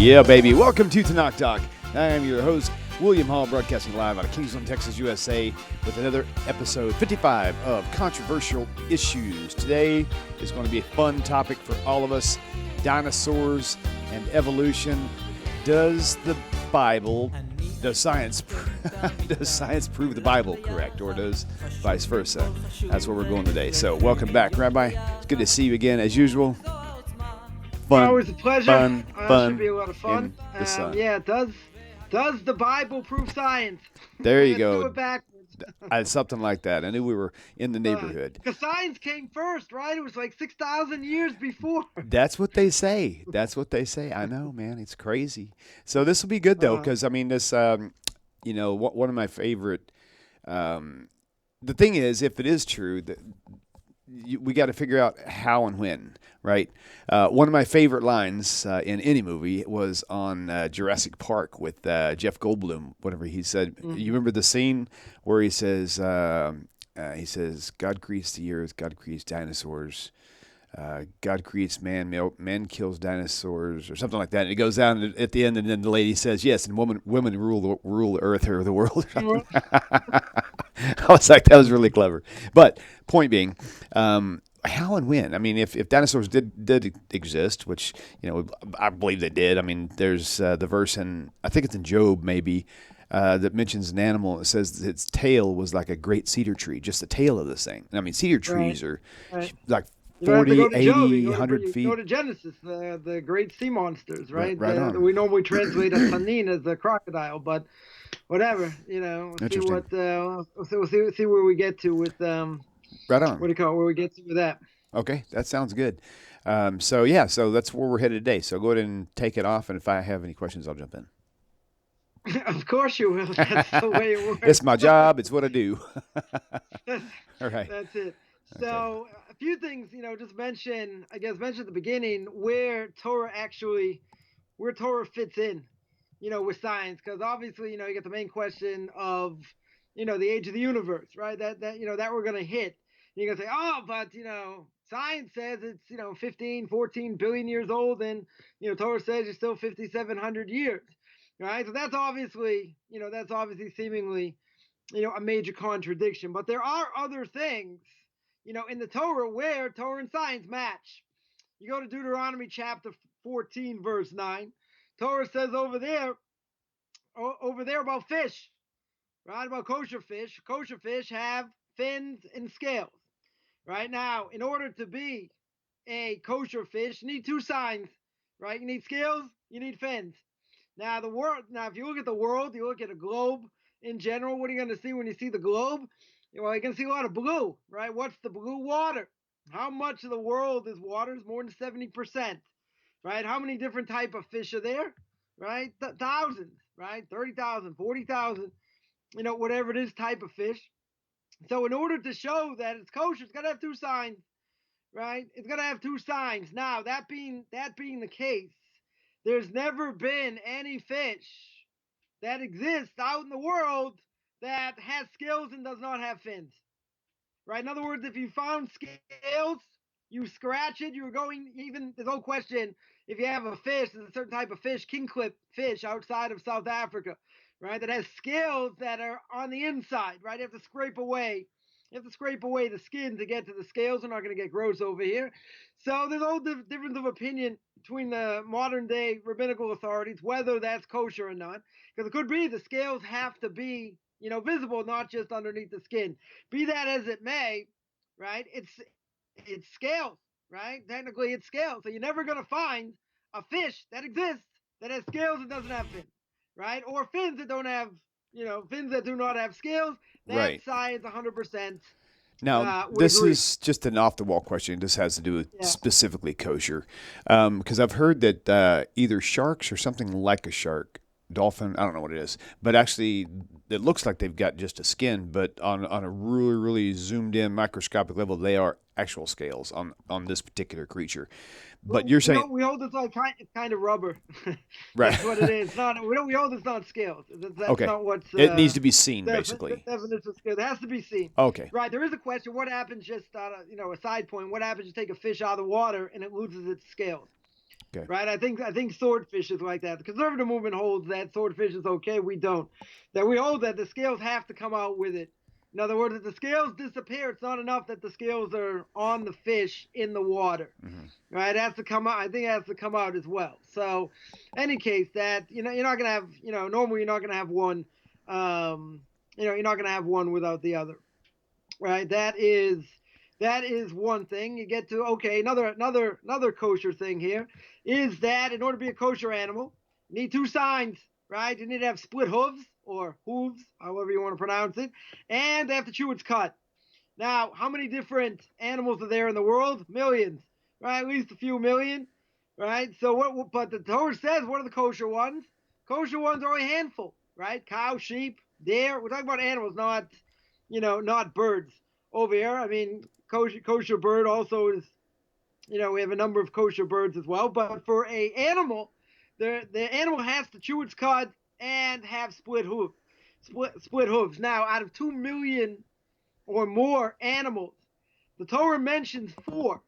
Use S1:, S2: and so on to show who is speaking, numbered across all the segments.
S1: Yeah, baby. Welcome to Tanakh Talk. I am your host, William Hall, broadcasting live out of Kingsland, Texas, USA, with another episode 55 of Controversial Issues. Today is going to be a fun topic for all of us, dinosaurs and evolution. Does science prove the Bible correct, or does vice versa? That's where we're going today. So welcome back, Rabbi. It's good to see you again, as usual. Fun,
S2: always a pleasure.
S1: Fun.
S2: Should be a lot of fun. Yeah, does the Bible prove science?
S1: There you
S2: Let's
S1: go.
S2: do it backwards.
S1: Something like that. I knew we were in the neighborhood.
S2: Because science came first, right? It was like 6,000 years before.
S1: That's what they say. I know, man. It's crazy. So this will be good, though, because, I mean, this, one of my favorite, the thing is, if it is true, we got to figure out how and when, right? One of my favorite lines in any movie was on Jurassic Park with Jeff Goldblum, whatever he said. Mm-hmm. You remember the scene where he says, God creates the earth, God creates dinosaurs, God creates man, man kills dinosaurs, or something like that. And it goes down at the end, and then the lady says, yes, and women rule the earth or the world. I was like, that was really clever. But point being, how and when? I mean, if dinosaurs did exist, which, I believe they did. I mean, there's the verse in, I think it's in Job maybe, that mentions an animal. It says its tail was like a great cedar tree, just the tail of this thing. I mean, cedar trees are like 40, 80, 100 feet.
S2: Go to Genesis, the great sea monsters, right?
S1: Right on.
S2: We normally translate a tanin as a crocodile, but whatever, see where we get to with
S1: right on.
S2: What do you call it? Where we get to with that?
S1: Okay, that sounds good. So that's where we're headed today. So go ahead and take it off, and if I have any questions, I'll jump in.
S2: Of course you will. That's the way it works.
S1: It's my job. It's what I do. All right.
S2: That's it. So a few things, just mention at the beginning where TORAH fits in, with science, because obviously, you get the main question of, the age of the universe, right? That we're going to hit. And you're going to say, oh, but, science says it's, 15, 14 billion years old, and, TORAH says it's still 5,700 years, right? So that's obviously seemingly, a major contradiction. But there are other things, in the TORAH where TORAH and science match. You go to Deuteronomy chapter 14, verse 9. TORAH says over there about fish, right? About kosher fish. Kosher fish have fins and scales, right? Now, in order to be a kosher fish, you need two signs, right? You need scales, you need fins. Now, if you look at the world, you look at a globe in general, what are you going to see when you see the globe? Well, you're going to see a lot of blue, right? What's the blue? Water. How much of the world is water? Is more than 70%, right? How many different type of fish are there, right? Thousands, right? 30,000, 40,000, whatever it is type of fish. So in order to show that it's kosher, it's got to have two signs, right? It's got to have two signs. Now, that being the case, there's never been any fish that exists out in the world that has scales and does not have fins, right? In other words, if you found scales, you scratch it, you're going, even, there's no question, if you have a fish, there's a certain type of fish, kingklip fish outside of South Africa, right, that has scales that are on the inside, right? You have to scrape away the skin to get to the scales. We're not going to get gross over here. So there's all difference of opinion between the modern day rabbinical authorities whether that's kosher or not, because it could be the scales have to be, visible, not just underneath the skin. Be that as it may, right? It's scales, right? Technically, it's scales. So you're never going to find a fish that exists that has scales and doesn't have fins, right? Or fins that don't have, fins that do not have scales. That's right. Science 100%.
S1: Now, this is just an off-the-wall question. This has to do with specifically kosher. Because I've heard that either sharks or something like a shark, dolphin, I don't know what it is, but actually it looks like they've got just a skin, but on a really, really zoomed-in microscopic level, they are actual scales on this particular creature. But you're saying
S2: we hold this like kind of rubber,
S1: right?
S2: That's what it is. We hold this not scales. That's
S1: okay.
S2: Not what's.
S1: It needs to be seen, basically.
S2: The definition of scales. It has to be seen.
S1: Okay.
S2: Right. There is a question. What happens? Just a side point. What happens? You take a fish out of the water and it loses its scales.
S1: Okay.
S2: Right? I think swordfish is like that. The conservative movement holds that swordfish is okay. We don't. That we hold that the scales have to come out with it. In other words, if the scales disappear, it's not enough that the scales are on the fish in the water. Right? It has to come out. I think it has to come out as well. So, any case, that you're not gonna have, normally you're not gonna have one. You're not gonna have one without the other. Right? That is one thing. You get to, okay, another kosher thing here is that in order to be a kosher animal, you need two signs, right? You need to have split hooves or hooves, however you want to pronounce it, and they have to chew its cud. Now, how many different animals are there in the world? Millions, right? At least a few million, right? So what? But the Torah says, what are the kosher ones? Kosher ones are only a handful, right? Cow, sheep, deer. We're talking about animals, not birds over here. I mean, kosher bird also is, we have a number of kosher birds as well. But for a animal, the animal has to chew its cud and have split hooves. Now, out of 2 million or more animals, the Torah mentions four.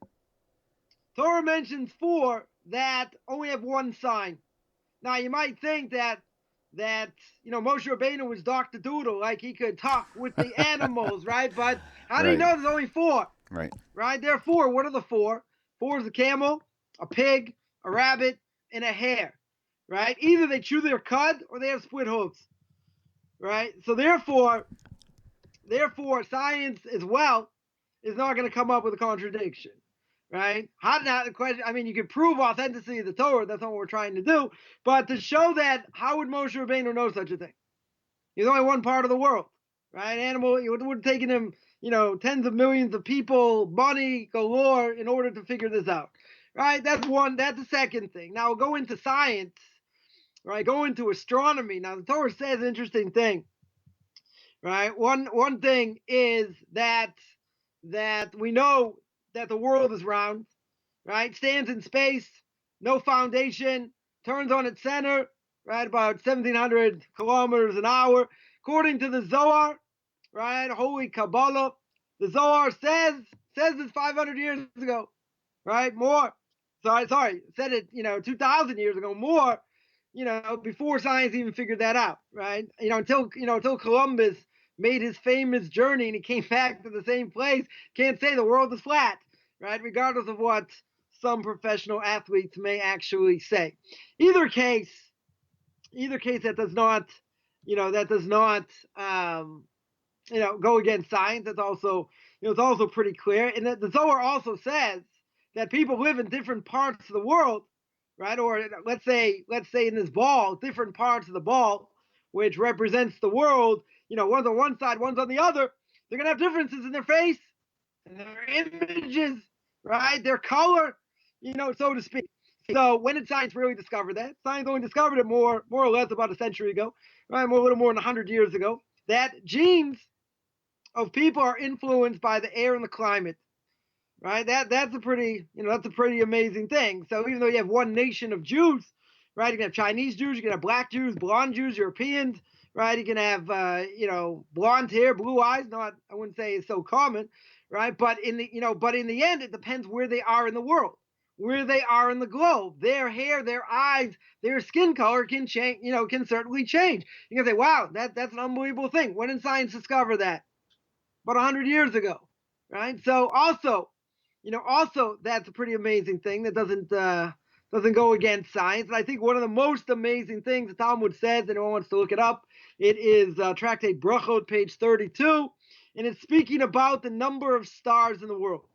S2: Torah mentions four that only have one sign. Now, you might think that Moshe Rabbeinu was Dr. Doodle, like he could talk with the animals, right? But how do you know there's only four?
S1: Right.
S2: Right? There are four. What are the four? Four is a camel, a pig, a rabbit, and a hare. Right? Either they chew their cud or they have split hooves. Right? So therefore, science as well is not going to come up with a contradiction. Right? How not the question? I mean, you can prove authenticity of the Torah. That's not what we're trying to do. But to show that, how would Moshe Rabbeinu know such a thing? He's only one part of the world, right? Animal. It would have taken him, tens of millions of people, money galore, in order to figure this out, right? That's one. That's the second thing. Now we'll go into science, right? Go into astronomy. Now the Torah says an interesting thing, right? One thing is that we know that the world is round, right? Stands in space, no foundation, turns on its center, right? About 1,700 kilometers an hour. According to the Zohar, right? Holy Kabbalah, the Zohar says this 500 years ago, right? More. Sorry, said it, 2,000 years ago, more, before science even figured that out, right? Until Columbus made his famous journey and he came back to the same place, can't say the world is flat, right? Regardless of what some professional athletes may actually say. Either case that does not, go against science. That's also, it's also pretty clear. And the Zohar also says that people live in different parts of the world, right? Or let's say in this ball, different parts of the ball, which represents the world, one's on one side, one's on the other. They're going to have differences in their face, and their images, right? Their color, so to speak. So when did science really discover that? Science only discovered it more or less about a century ago, right? A little more than 100 years ago. That genes of people are influenced by the air and the climate, right? That's a pretty amazing thing. So even though you have one nation of Jews, right? You can have Chinese Jews, you can have black Jews, blonde Jews, Europeans, right? You can have blonde hair, blue eyes. Not, I wouldn't say it's so common, right? But in the end, it depends where they are in the world, where they are in the globe. Their hair, their eyes, their skin color can change. Can certainly change. You can say, wow, that's an unbelievable thing. When did science discover that? About 100 years ago, right? So also that's a pretty amazing thing that doesn't go against science. And I think one of the most amazing things the Talmud says, anyone wants to look it up, it is Tractate Brachot, page 32, and it's speaking about the number of stars in the world.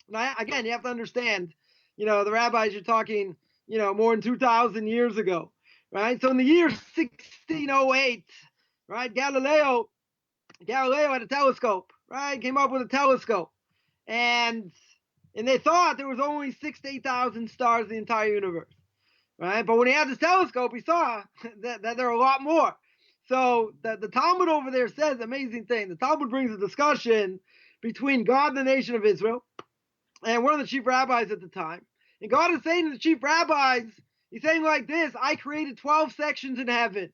S2: Now, again, you have to understand, the rabbis are talking, more than 2,000 years ago, right? So in the year 1608, right, Galileo had a telescope, right? Came up with a telescope. And they thought there was only 6,000 to 8,000 stars in the entire universe, right? But when he had this telescope, he saw that there are a lot more. So the Talmud over there says an amazing thing. The Talmud brings a discussion between God and the nation of Israel and one of the chief rabbis at the time. And God is saying to the chief rabbis, he's saying like this: I created 12 sections in heaven.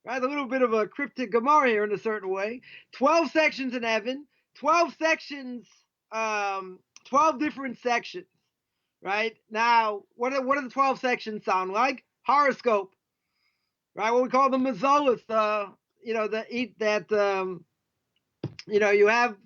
S2: Right, a little bit of a cryptic Gemara here in a certain way. 12 sections in heaven, 12 sections, 12 different sections, right? Now, what do the 12 sections sound like? Horoscope, right? What we call the mazolas, you have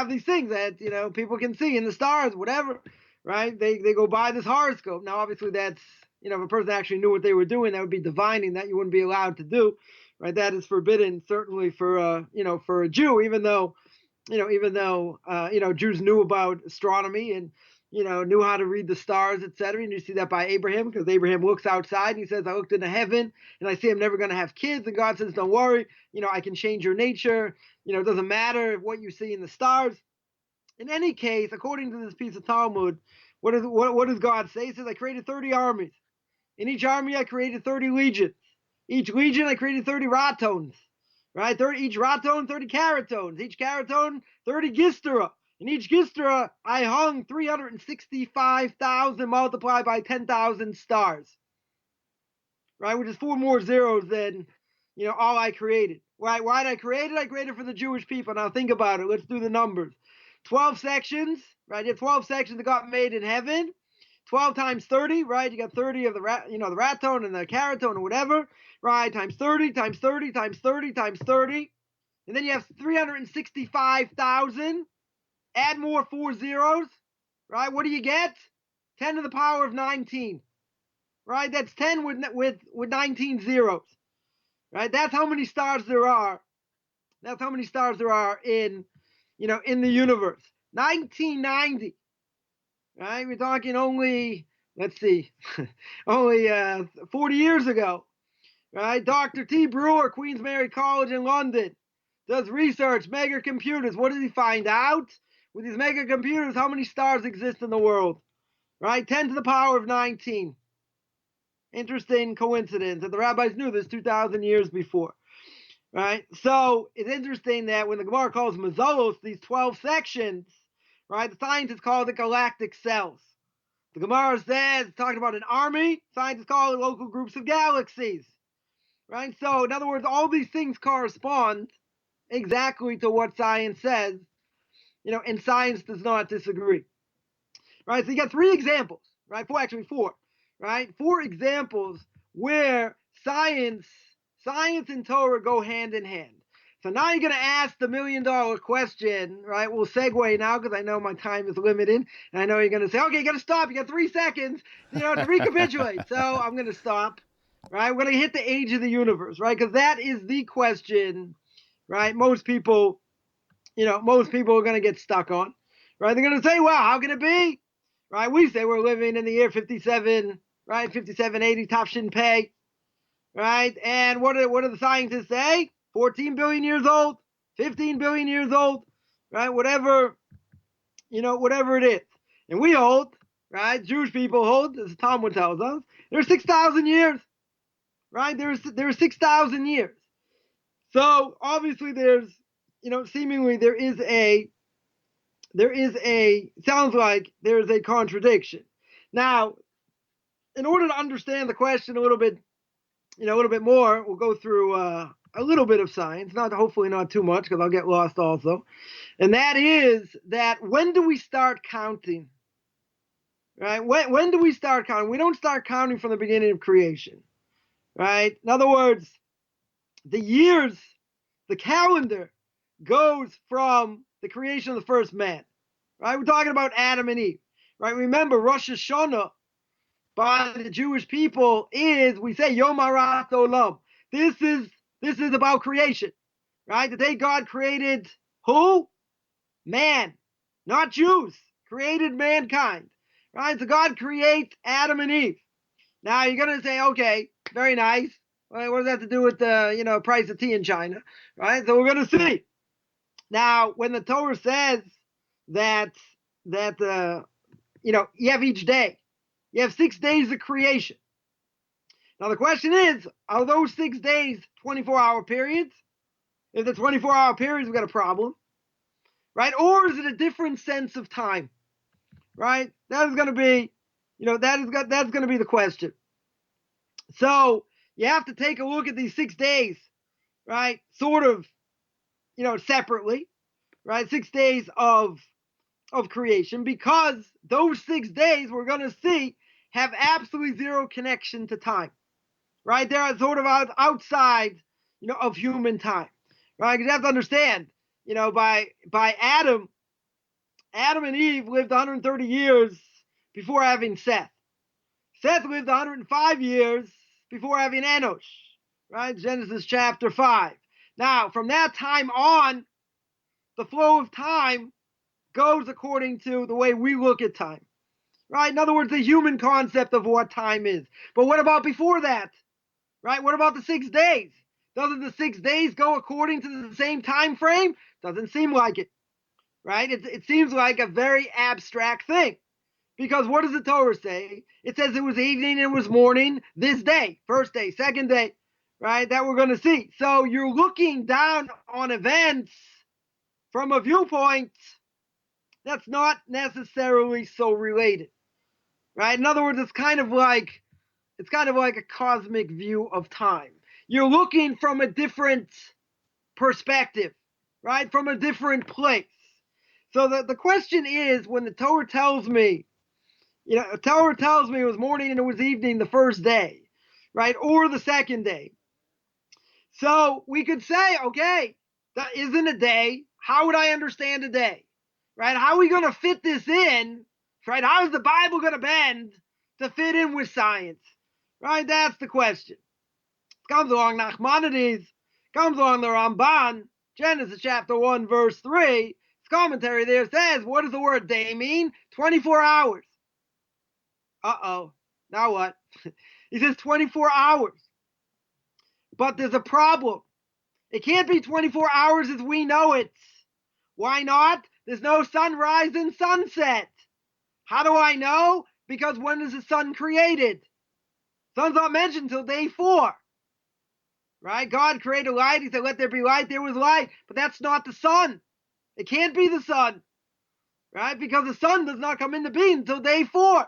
S2: these things that, people can see in the stars, whatever, right? They go by this horoscope. Now, obviously, that's, if a person actually knew what they were doing, that would be divining, that you wouldn't be allowed to do, right? That is forbidden, certainly for, for a Jew, even though Jews knew about astronomy and, knew how to read the stars, etc. And you see that by Abraham, because Abraham looks outside and he says, I looked into heaven and I see I'm never going to have kids. And God says, don't worry, I can change your nature. It doesn't matter what you see in the stars. In any case, according to this piece of Talmud, what does God say? He says, I created 30 armies. In each army, I created 30 legions. Each legion, I created 30 ratones. Right? Each raton, 30 caratones. Each caraton, 30 gistera. In each gistera, I hung 365,000 multiplied by 10,000 stars. Right? Which is 4 more zeros than, all I created. Why did I create it? I created for the Jewish people. Now think about it. Let's do the numbers. 12 sections, right? You have 12 sections that got made in heaven. 12 times 30, right? You got 30 of the raton and the caraton or whatever, right? Times 30, times 30, times 30, times 30. And then you have 365,000. Add more 4 zeros, right? What do you get? 10 to the power of 19, right? That's 10 with 19 zeros, right? That's how many stars there are. That's how many stars there are in the universe. 1990. Right? We're talking only, let's see, only 40 years ago, right? Dr. T. Brewer, Queen's Mary College in London, does research, mega computers. What does he find out? With these mega computers, how many stars exist in the world? Right? 10 to the power of 19. Interesting coincidence that the rabbis knew this 2,000 years before. Right? So it's interesting that when the Gemara calls mazolos, these 12 sections, right, the scientists call it galactic cells. The Gemara says, talking about an army, scientists call it local groups of galaxies. Right? So, in other words, all these things correspond exactly to what science says, and science does not disagree. Right? So you got 3 examples, right? 4, right? 4 examples where science and Torah go hand in hand. So now you're going to ask the $1 million question, right? We'll segue now because I know my time is limited. And I know you're going to say, okay, you got to stop. You got 3 seconds, to recapitulate. So I'm going to stop, right? We're going to hit the age of the universe, right? Because that is the question, right? Most people are going to get stuck on, right? They're going to say, well, how can it be? Right? We say we're living in the year 57, right? 5780 Tafshin Pei, right? And what do the scientists say? 14 billion years old, 15 billion years old, right? Whatever it is. And we hold, right? Jewish people hold, as the Talmud tells us, there's 6,000 years, right? There's 6,000 years. So obviously there's, seemingly sounds like there's a contradiction. Now, in order to understand the question a little bit more, we'll go through a little bit of science, hopefully not too much because I'll get lost also. And that is that when do we start counting? Right? When do we start counting? We don't start counting from the beginning of creation. Right? In other words, the years, the calendar goes from the creation of the first man. Right? We're talking about Adam and Eve. Right? Remember, Rosh Hashanah by the Jewish people is, we say, Yom Harat Olam. This is about creation. Right? The day God created who? Man. Not Jews. Created mankind. Right? So God creates Adam and Eve. Now you're going to say, okay, very nice. Well, what does that have to do with the, price of tea in China? Right? So we're going to see. Now, when the Torah says that you have each day, you have 6 days of creation. Now the question is, are those 6 days 24-hour periods? If the 24-hour periods, we've got a problem. Right? Or is it a different sense of time? Right? That is going to be, that's going to be the question. So you have to take a look at these 6 days, right? Sort of, separately, right? 6 days of of creation, because those 6 days we're going to see have absolutely zero connection to time, right? They're sort of outside, of human time, right? Because you have to understand, by Adam and Eve lived 130 years before having Seth. Seth lived 105 years before having Enosh, right? Genesis chapter 5. Now, from that time on, the flow of time goes according to the way we look at time, right? In other words, the human concept of what time is. But what about before that, right? What about the 6 days? Doesn't the 6 days go according to the same time frame? Doesn't seem like it, right? It seems like a very abstract thing. Because what does the Torah say? It says it was evening and it was morning this day, first day, second day, right? That we're going to see. So you're looking down on events from a viewpoint that's not necessarily so related, right? In other words, it's kind of like a cosmic view of time. You're looking from a different perspective, right? From a different place. So the question is, when the Torah tells me, Torah tells me it was morning and it was evening the first day, right? Or the second day. So we could say, okay, that isn't a day. How would I understand a day, right? How are we going to fit this in, right? How is the Bible going to bend to fit in with science, right? That's the question. Comes along Nachmanides, comes along the Ramban, Genesis chapter 1, verse 3. His commentary there says, what does the word day mean? 24 hours. Uh-oh. Now what? He says 24 hours. But there's a problem. It can't be 24 hours as we know it. Why not? There's no sunrise and sunset. How do I know? Because when is the sun created? Sun's not mentioned until day 4. Right? God created light. He said, let there be light. There was light. But that's not the sun. It can't be the sun. Right? Because the sun does not come into being until day 4.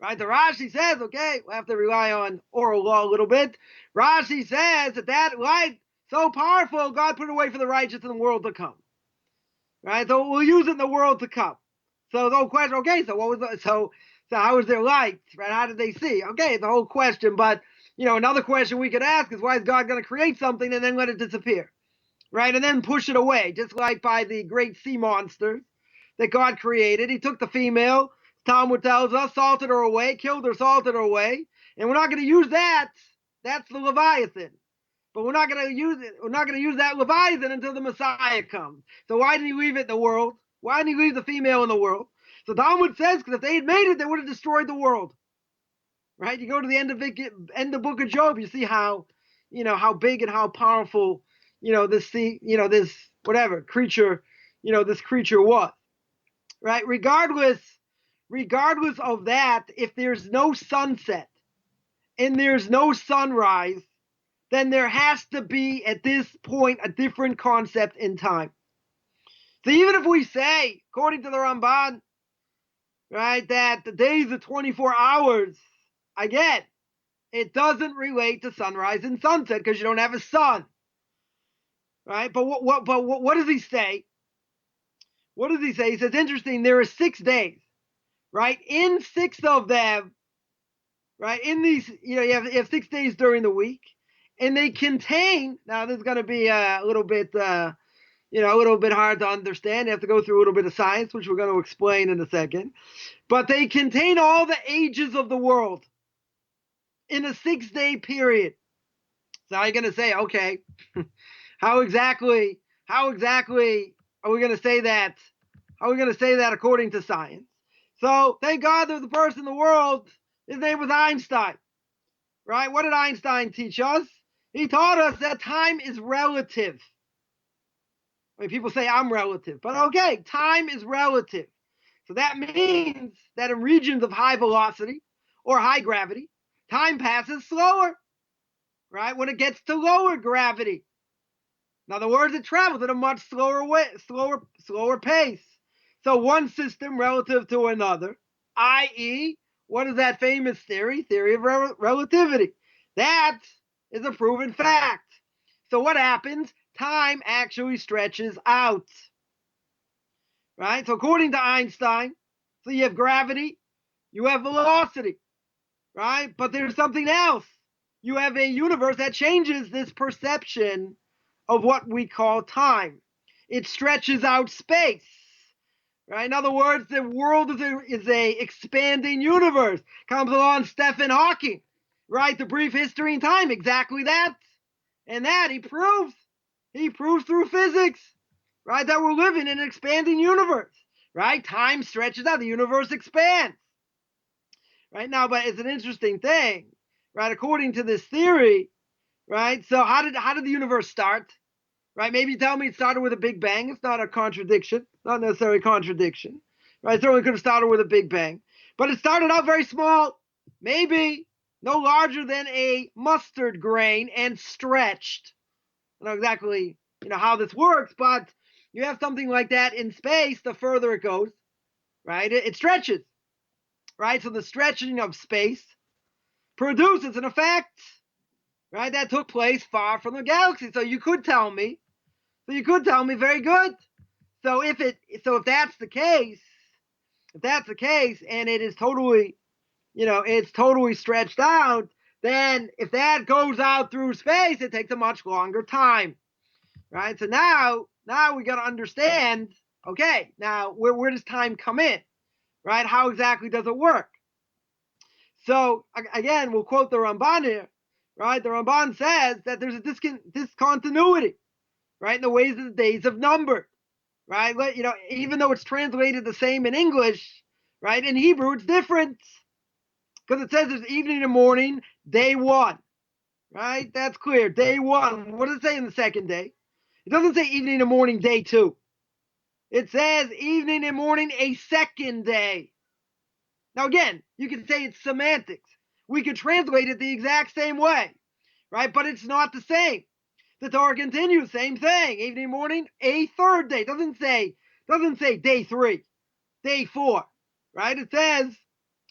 S2: Right? The Rashi says, okay, we'll have to rely on oral law a little bit. Rashi says that light, so powerful, God put it away for the righteous in the world to come. Right? So we'll use it in the world to come. So the whole question, okay, so what was so how was there light? Right? How did they see? Okay, the whole question. But another question we could ask is, why is God going to create something and then let it disappear? Right? And then push it away, just like by the great sea monsters that God created. He took the female, Talmud tells us, salted her away, killed her, salted her away, and we're not going to use that. That's the Leviathan. But we're not going to use it. We're not going to use that Leviathan until the Messiah comes. So why did he leave it in the world? Why didn't he leave the female in the world? So Talmud says, because if they had made it, they would have destroyed the world. Right? You go to the end of the book of Job, you see how, how big and how powerful, this whatever creature, this creature was. Right? Regardless of that, if there's no sunset and there's no sunrise, then there has to be, at this point, a different concept in time. So even if we say, according to the Ramban, right, that the days are 24 hours, again, it doesn't relate to sunrise and sunset because you don't have a sun. Right? But what does he say? What does he say? He says, interesting, there are 6 days. Right? In 6 of them, right? In these, you have 6 days during the week, and they contain, now this is going to be a little bit, a little bit hard to understand. You have to go through a little bit of science, which we're going to explain in a second. But they contain all the ages of the world in a 6-day period. So you're going to say, okay, how exactly are we going to say that? How are we going to say that according to science? So thank God there's a person in the world. His name was Einstein. Right? What did Einstein teach us? He taught us that time is relative. I mean, people say I'm relative, but okay, time is relative. So that means that in regions of high velocity or high gravity, time passes slower, right? When it gets to lower gravity. In other words, it travels at a much slower pace. So one system relative to another, i.e., what is that famous theory? Theory of relativity. That is a proven fact. So what happens? Time actually stretches out. right? So according to Einstein, so you have gravity, you have velocity, right? But there's something else. You have a universe that changes this perception of what we call time. It stretches out space, right? In other words, the world is a expanding universe. Comes along Stephen Hawking, right? The brief history in time, exactly that. And that he proves. He proves through physics, right, that we're living in an expanding universe, right? Time stretches out, the universe expands, right? Now, but it's an interesting thing, right? According to this theory, right? So how did the universe start? Right? Maybe you tell me it started with a Big Bang. It's not a contradiction, not necessarily a contradiction, right? It certainly could have started with a Big Bang, but it started out very small, maybe no larger than a mustard grain, and stretched. I don't know exactly, how this works, but you have something like that in space. The further it goes, right, it stretches, right? So the stretching of space produces an effect, right, that took place far from the galaxy. So you could tell me, very good. So if that's the case, and it is totally, it's totally stretched out, then if that goes out through space, it takes a much longer time, right? So now we got to understand, okay, now where does time come in, right? How exactly does it work? So again, we'll quote the Ramban here, right? The Ramban says that there's a discontinuity, right, in the ways that the days have numbered, right? Even though it's translated the same in English, right, in Hebrew it's different, because it says there's evening and morning, day one, right? That's clear, day one. What does it say in the second day? It doesn't say evening and morning, day two. It says evening and morning, a second day. Now again, you can say it's semantics. We could translate it the exact same way, right? But it's not the same. The Torah continues, same thing. Evening, morning, a third day. Doesn't say day three, day four, right? It says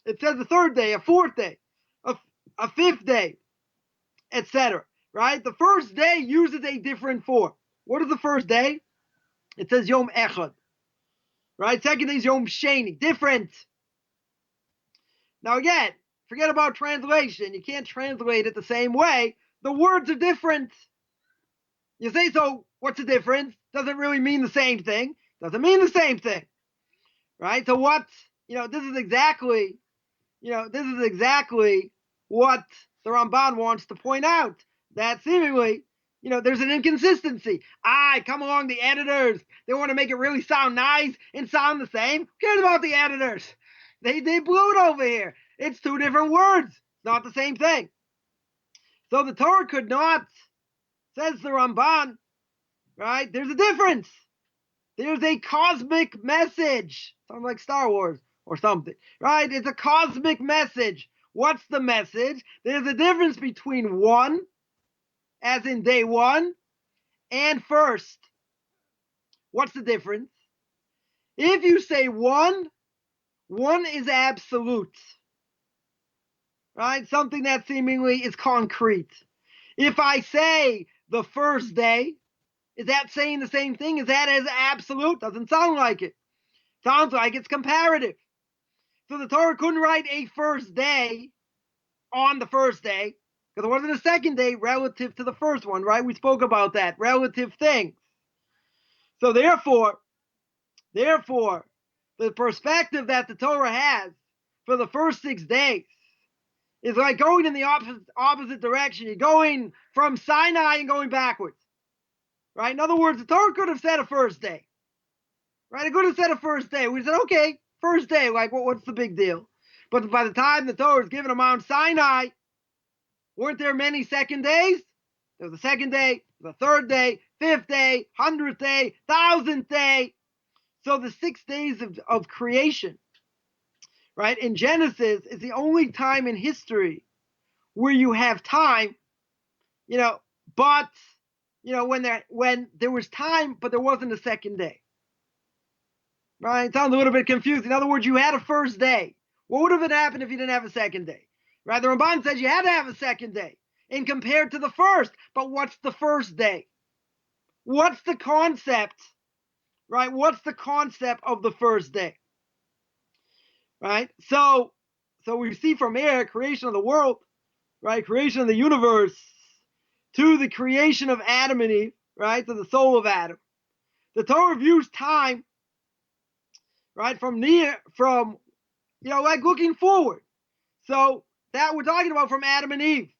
S2: a third day, a fourth day, a fifth day, etc. Right? The first day uses a different form. What is the first day? It says Yom Echad. Right? Second day is Yom Sheni. Different. Now again, forget about translation. You can't translate it the same way. The words are different. You say, so what's the difference? Doesn't really mean the same thing. Doesn't mean the same thing. Right? So this is exactly what the Ramban wants to point out. That seemingly, there's an inconsistency. Come along, the editors. They want to make it really sound nice and sound the same. Who cares about the editors? They blew it over here. It's two different words. It's not the same thing. So the Torah could not, says the Ramban, right? There's a difference. There's a cosmic message. Sounds like Star Wars or something, right? It's a cosmic message. What's the message? There's a difference between one, as in day one, and first. What's the difference? If you say one is absolute, right? Something that seemingly is concrete. If I say the first day, is that saying the same thing? Is that as absolute? Doesn't sound like it. Sounds like it's comparative. So the Torah couldn't write a first day on the first day, because it wasn't a second day relative to the first one, right? We spoke about that, relative things. So therefore, the perspective that the Torah has for the first 6 days is like going in the opposite direction. You're going from Sinai and going backwards, right? In other words, the Torah could have said a first day, right? It could have said a first day. We said, okay, first day, like, what's the big deal? But by the time the Torah was given on Mount Sinai, weren't there many second days? There was a second day, the third day, fifth day, 100th day, 1,000th day. So the 6 days of creation, right, in Genesis is the only time in history where you have time, but, when there was time, but there wasn't a second day. Right? It sounds a little bit confusing. In other words, you had a first day. What would have happened if you didn't have a second day? Right? The Ramban says you had to have a second day and compared to the first. But what's the first day? What's the concept right? What's the concept of the first day, right? So we see from here creation of the world, right? Creation of the universe to the creation of Adam and Eve, right? To the soul of Adam. The Torah views time, right, from like looking forward. So that we're talking about from Adam and Eve.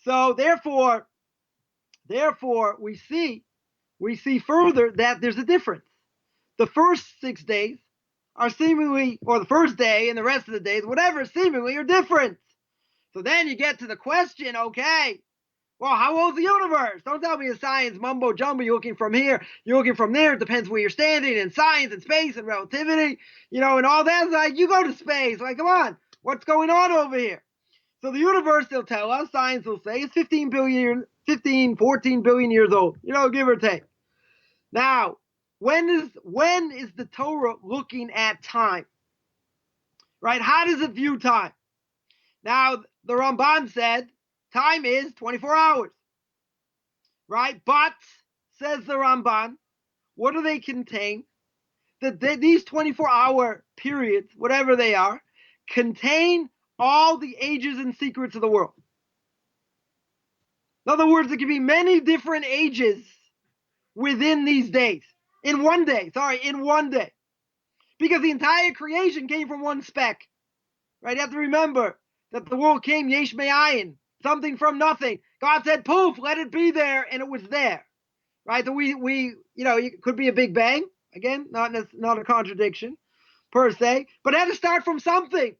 S2: So therefore we see further that there's a difference. The first 6 days are seemingly, or the first day and the rest of the days, whatever, seemingly are different. So then you get to the question, okay, well, how old's the universe? Don't tell me it's science mumbo jumbo. You're looking from here, you're looking from there. It depends where you're standing in science and space and relativity, and all that. It's like, you go to space. Like, come on, what's going on over here? So the universe, they'll tell us, science will say, is 14 billion years old, give or take. Now, when is the Torah looking at time? Right? How does it view time? Now, the Ramban said time is 24 hours. Right? But, says the Ramban, what do they contain? These 24-hour periods, whatever they are, contain all the ages and secrets of the world. In other words, there can be many different ages within these days. In one day. Because the entire creation came from one speck. Right? You have to remember that the world came yesh me'ayin, something from nothing. God said, poof, let it be there, and it was there. Right? So it could be a big bang. Again, not a contradiction per se, but it had to start from something.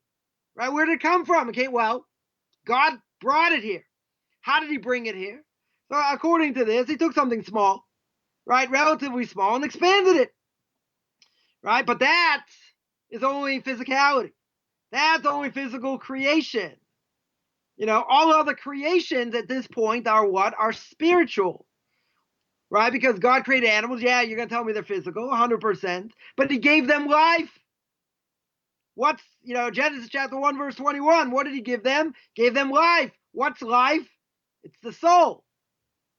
S2: Right? Where did it come from? Okay, well, God brought it here. How did he bring it here? So according to this, he took something small, right, relatively small, and expanded it. Right? But that is only physicality. That's only physical creation. All other creations at this point are what? Are spiritual. Right? Because God created animals. Yeah, you're going to tell me they're physical, 100%. But he gave them life. What's, Genesis chapter 1, verse 21. What did he give them? Gave them life. What's life? It's the soul.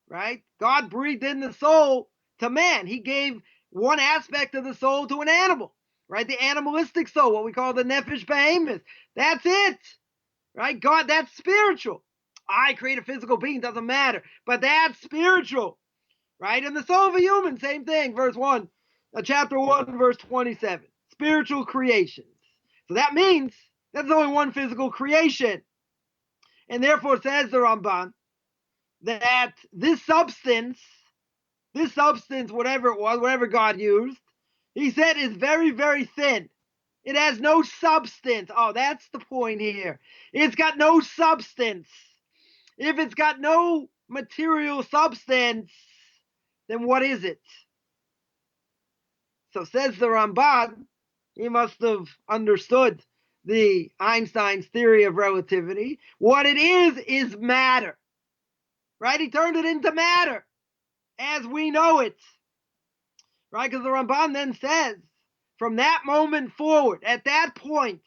S2: Right? God breathed in the soul to man. He gave one aspect of the soul to an animal. Right? The animalistic soul, what we call the nefesh behemoth. That's it. Right? God, that's spiritual. I create a physical being, doesn't matter. But that's spiritual. Right? And the soul of a human, same thing. Verse 1, chapter 1, verse 27. Spiritual creations. So that means that's only one physical creation. And therefore, says the Ramban, that this substance, whatever it was, whatever God used, he said is very, very thin. It has no substance. Oh, that's the point here. It's got no substance. If it's got no material substance, then what is it? So says the Ramban, he must have understood the Einstein's theory of relativity. What it is matter. Right? He turned it into matter as we know it. Right? Because the Ramban then says, from that moment forward, at that point,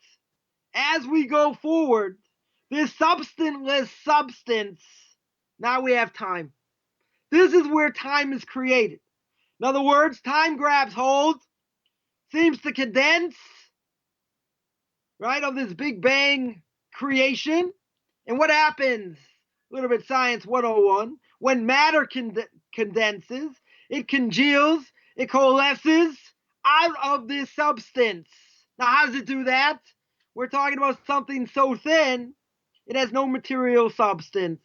S2: as we go forward, this substanceless substance, now we have time. This is where time is created. In other words, time grabs hold, seems to condense, right, of this Big Bang creation. And what happens? A little bit science 101. When matter condenses, it congeals, it coalesces out of this substance. Now, how does it do that? We're talking about something so thin, it has no material substance.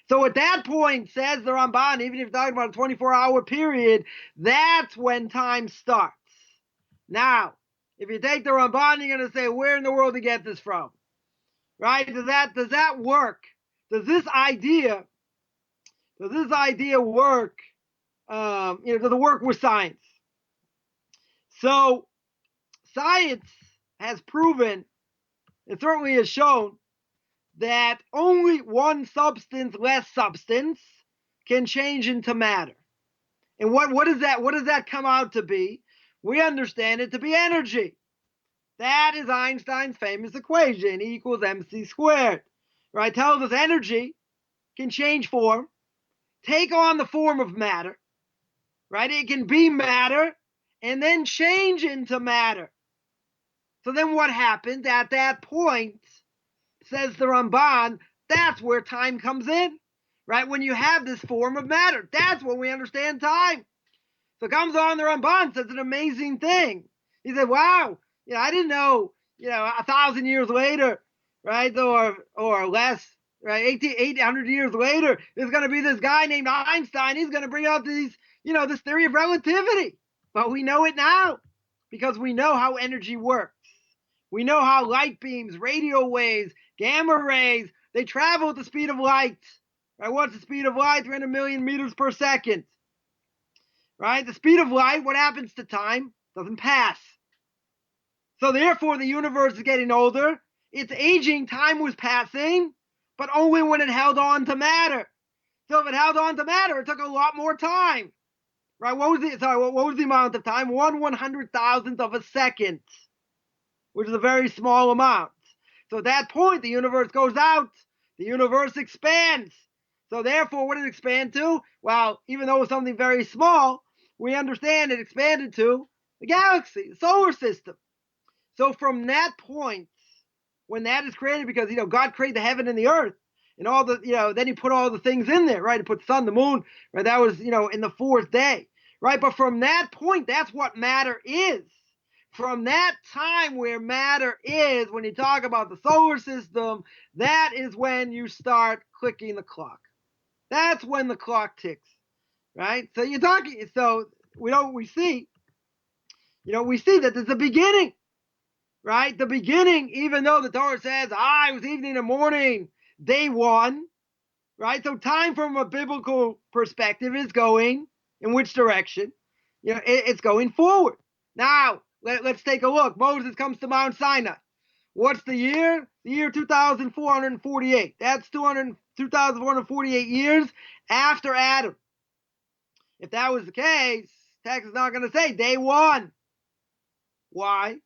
S2: So at that point, says the Ramban, even if you're talking about a 24-hour period, that's when time starts. Now, if you take the Ramban, you're going to say, where in the world did you get this from? Right? Does that work? Does this idea work? Does it work with science? So science has proven, it certainly has shown, that only one substance, less substance, can change into matter. And what does that come out to be? We understand it to be energy. That is Einstein's famous equation, E equals mc squared. Right? Tells us energy can change form, take on the form of matter, right? It can be matter and then change into matter. So then what happens at that point, says the Ramban, that's where time comes in, right? When you have this form of matter, that's when we understand time. So comes on the Ramban, says an amazing thing. He said, wow, I didn't know, 1,000 years later, right, or less, right, 800 years later, there's going to be this guy named Einstein. He's going to bring out these, this theory of relativity. But we know it now because we know how energy works. We know how light beams, radio waves, gamma rays, they travel at the speed of light. Right? What's the speed of light? 300 million meters per second. Right? The speed of light, what happens to time? Doesn't pass. So therefore, the universe is getting older. It's aging. Time was passing, but only when it held on to matter. So if it held on to matter, it took a lot more time. Right? What was the amount of time? 1/100,000th of a second, which is a very small amount. So at that point, the universe goes out. The universe expands. So therefore, what did it expand to? Well, even though it was something very small, we understand it expanded to the galaxy, the solar system. So from that point, when that is created, because God created the heaven and the earth, and all the then He put all the things in there, right? He put the sun, the moon, right? That was in the fourth day, right? But from that point, that's what matter is. From that time where matter is, when you talk about the solar system, that is when you start clicking the clock. That's when the clock ticks, right? So you're talking. So we see that there's a beginning, right? The beginning, even though the Torah says, it was evening and morning, day one, right? So time from a biblical perspective is going in which direction? It's going forward. Now, let's take a look. Moses comes to Mount Sinai. What's the year? The year 2,448. That's 2,448 years after Adam. If that was the case, text is not going to say day one. Why?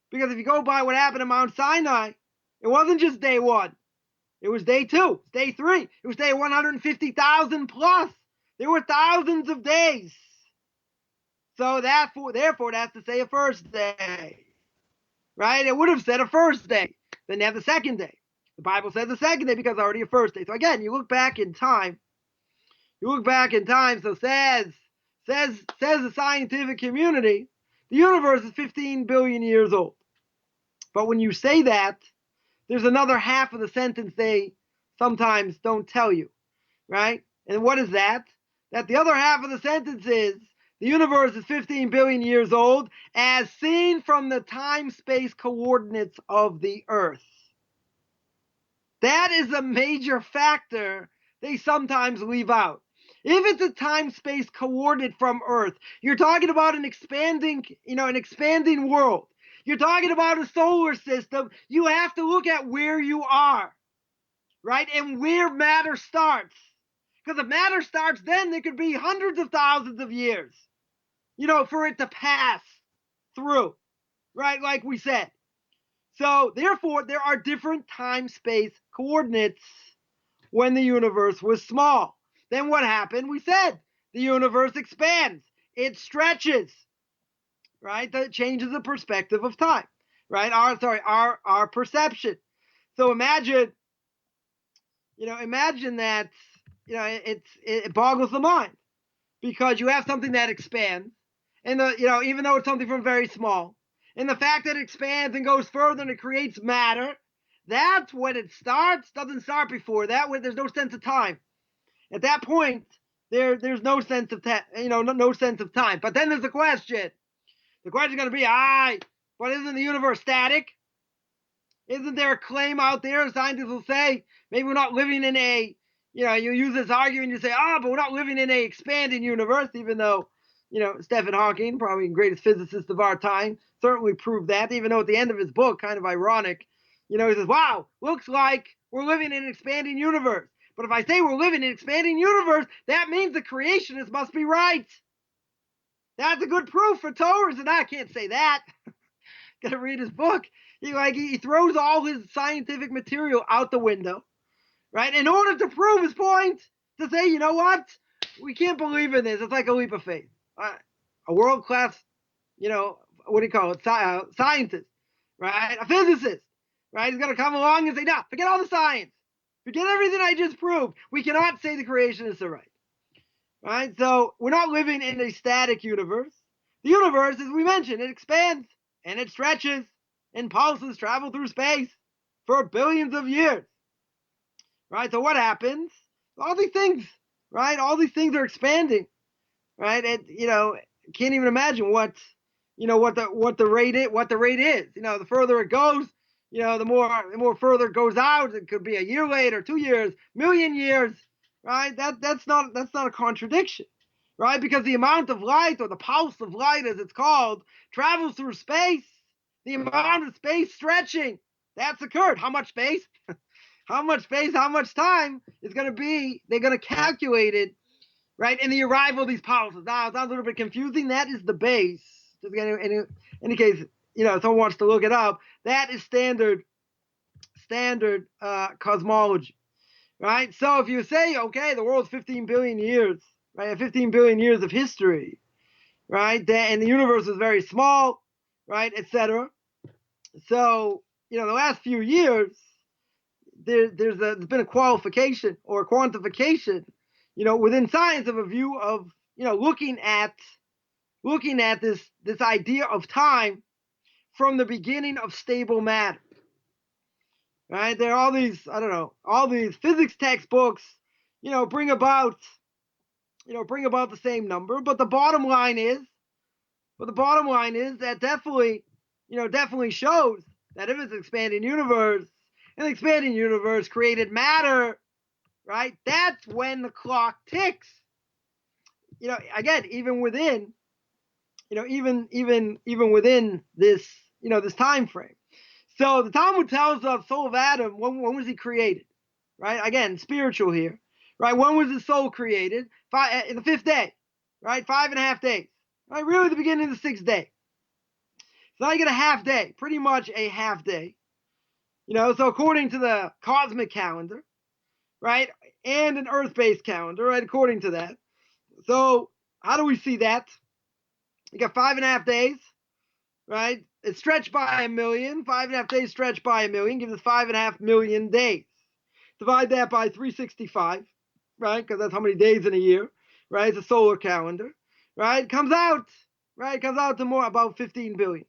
S2: Because if you go by what happened at Mount Sinai, it wasn't just day one. It was day two, day three. It was day 150,000 plus. There were thousands of days. So therefore, it has to say a first day. Right? It would have said a first day. Then you have the second day. The Bible says the second day because already a first day. So again, you look back in time. So says the scientific community, the universe is 15 billion years old. But when you say that, there's another half of the sentence they sometimes don't tell you, right? And what is that? That the other half of the sentence is the universe is 15 billion years old as seen from the time-space coordinates of the Earth. That is a major factor they sometimes leave out. If it's a time-space coordinate from Earth, you're talking about an expanding world. You're talking about a solar system. You have to look at where you are, right? And where matter starts. Because if matter starts, then there could be hundreds of thousands of years, for it to pass through, right? Like we said. So therefore, there are different time-space coordinates when the universe was small. Then what happened? We said the universe expands. It stretches, right? That changes the perspective of time, right? Our perception. So imagine that, it boggles the mind because you have something that expands and even though it's something from very small, and the fact that it expands and goes further and it creates matter, that's when it starts. Doesn't start before that. When there's no sense of time. At that point, there's no sense of no sense of time. But then there's the question. The question is going to be, but isn't the universe static? Isn't there a claim out there? Scientists will say maybe we're not living in a, you use this argument. You say, but we're not living in a expanding universe, even though, Stephen Hawking, probably the greatest physicist of our time, certainly proved that. Even though at the end of his book, kind of ironic, he says, "Wow, looks like we're living in an expanding universe." But if I say we're living in an expanding universe, that means the creationists must be right. That's a good proof for Torah, and I can't say that. Gotta read his book. He throws all his scientific material out the window, right? In order to prove his point, to say, you know what? We can't believe in this. It's like a leap of faith. a world-class, what do you call it, scientist, right? A physicist, right? He's going to come along and say, no, forget all the science. Forget everything I just proved. We cannot say the creationists are right. Right? So we're not living in a static universe. The universe, as we mentioned, it expands and it stretches and pulses travel through space for billions of years. Right? So what happens? All these things, right? All these things are expanding. Right? And can't even imagine what the rate is. The further it goes, the more further it goes out. It could be a year later, 2 years, million years, right? That's not a contradiction, right? Because the amount of light, or the pulse of light as it's called, travels through space. The amount of space stretching that's occurred. How much space? How much space? How much time is going to be? They're going to calculate it, right? And the arrival of these pulses. Now, it sounds a little bit confusing. That is the base. Just in any case, someone wants to look it up. That is standard cosmology, right? So if you say, okay, the world's 15 billion years, right? 15 billion years of history, right? And the universe is very small, right? Etc. So, the last few years, there's been a qualification or a quantification, within science, of a view of, looking at this idea of time from the beginning of stable matter. Right? There are all these physics textbooks, bring about the same number, but the bottom line is that definitely shows that if it's an expanding universe, and the expanding universe created matter, right? That's when the clock ticks. Again, even within this, this time frame. So the Talmud tells us, soul of Adam, when was he created? Right? Again, spiritual here. Right? When was his soul created? In the 5th day. Right? 5.5 days. Right? Really the beginning of the 6th day. So now you get a half day. Pretty much a half day. So according to the cosmic calendar, right? And an earth-based calendar, right? According to that. So how do we see that? You got 5.5 days, right? It's stretched by a million. 5.5 days stretched by a million gives us 5.5 million days. Divide that by 365, right? Because that's how many days in a year, right? It's a solar calendar, right? It comes out to more about 15 billion,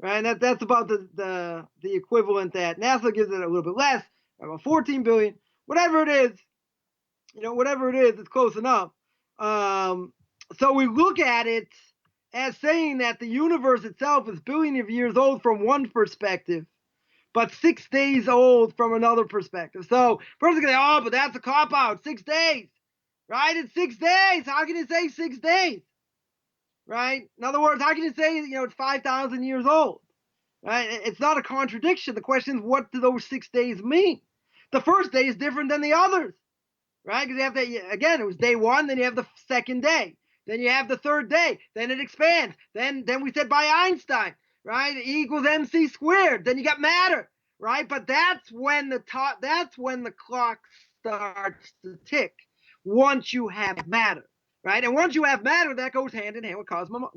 S2: right? And that's about the equivalent that NASA gives it a little bit less, about 14 billion. Whatever it is, it's close enough. So we look at it as saying that the universe itself is billions of years old from one perspective, but 6 days old from another perspective. So person can say, oh, but that's a cop-out, 6 days, right? It's 6 days. How can you say 6 days, right? In other words, how can you say, it's 5,000 years old, right? It's not a contradiction. The question is, what do those 6 days mean? The first day is different than the others, right? Because you have to, again, it was day one, then you have the second day. Then you have the third day. Then it expands. Then we said by Einstein, right? E equals mc squared. Then you got matter, right? But that's when the clock starts to tick. Once you have matter, right? And once you have matter, that goes hand in hand with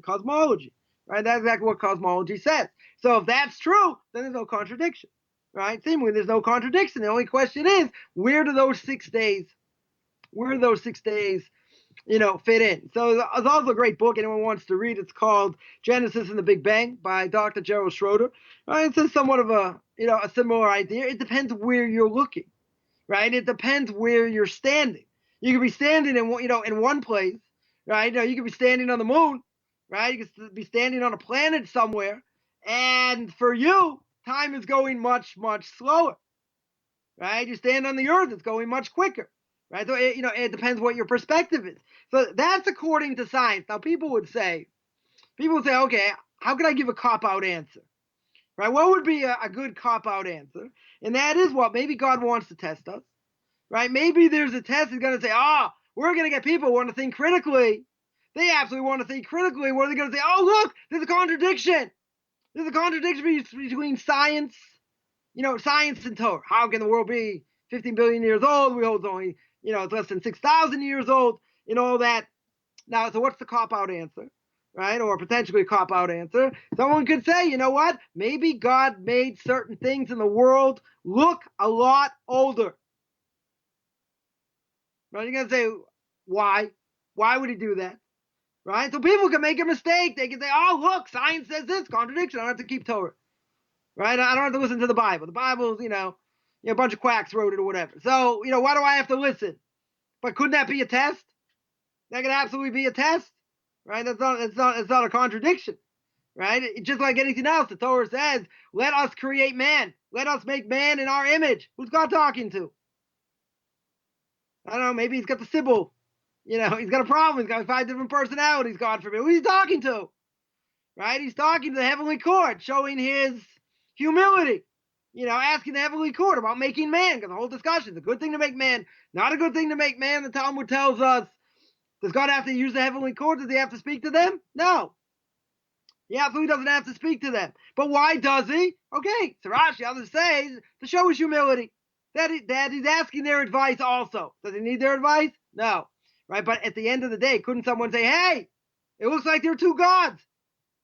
S2: cosmology, right? That's exactly what cosmology says. So if that's true, then there's no contradiction, right? Seemingly there's no contradiction. The only question is, where do those 6 days fit in? So it's also a great book. Anyone wants to read, it's called Genesis and the Big Bang by Dr. Gerald Schroeder. Right? It's somewhat of a similar idea. It depends where you're looking, right? It depends where you're standing. You could be standing in one place, right? You could be standing on the moon, right? You could be standing on a planet somewhere, and for you, time is going much, much slower, right? You stand on the earth, it's going much quicker. Right? So it depends what your perspective is. So that's according to science. Now people would say, okay, how can I give a cop-out answer? Right? What would be a good cop-out answer? And that is what maybe God wants to test us. Right? Maybe there's a test that's going to say, we're going to get people who want to think critically. They absolutely want to think critically. What are they going to say? Oh, look, there's a contradiction. There's a contradiction between science, science and Torah. How can the world be 15 billion years old? We hold only, it's less than 6,000 years old, and all that. Now, so what's the cop-out answer? Right? Or potentially a cop-out answer. Someone could say, you know what? Maybe God made certain things in the world look a lot older. Right? You're going to say, why? Why would he do that? Right? So people can make a mistake. They can say, oh, look, science says this, contradiction. I don't have to keep Torah. Right? I don't have to listen to the Bible. The Bible's, a bunch of quacks wrote it or whatever. So, why do I have to listen? But couldn't that be a test? That could absolutely be a test. Right? It's not a contradiction. Right? Just like anything else, the Torah says, let us create man. Let us make man in our image. Who's God talking to? I don't know, maybe he's got the Sybil. He's got a problem. He's got 5 different personalities, God forbid. Who's he talking to? Right? He's talking to the heavenly court, showing his humility. Asking the heavenly court about making man, because the whole discussion is a good thing to make man, not a good thing to make man. The Talmud tells us, does God have to use the heavenly court? Does he have to speak to them? No. He absolutely doesn't have to speak to them. But why does he? Okay, so Rashi, others say, to show his humility, that he's asking their advice also. Does he need their advice? No. Right? But at the end of the day, couldn't someone say, hey, it looks like there are 2 gods.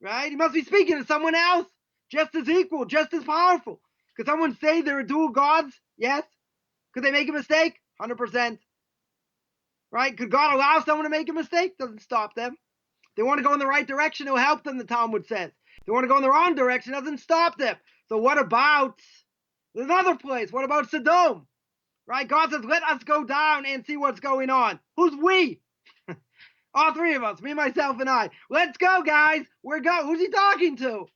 S2: Right? He must be speaking to someone else, just as equal, just as powerful. Could someone say there are dual gods? Yes. Could they make a mistake? 100%. Right? Could God allow someone to make a mistake? Doesn't stop them. They want to go in the right direction, it'll help them, the Talmud says. They want to go in the wrong direction, it doesn't stop them. So what about, there's another place, what about Sodom? Right? God says, let us go down and see what's going on. Who's we? All 3 of us, me, myself, and I. Let's go, guys. We're going. Who's he talking to?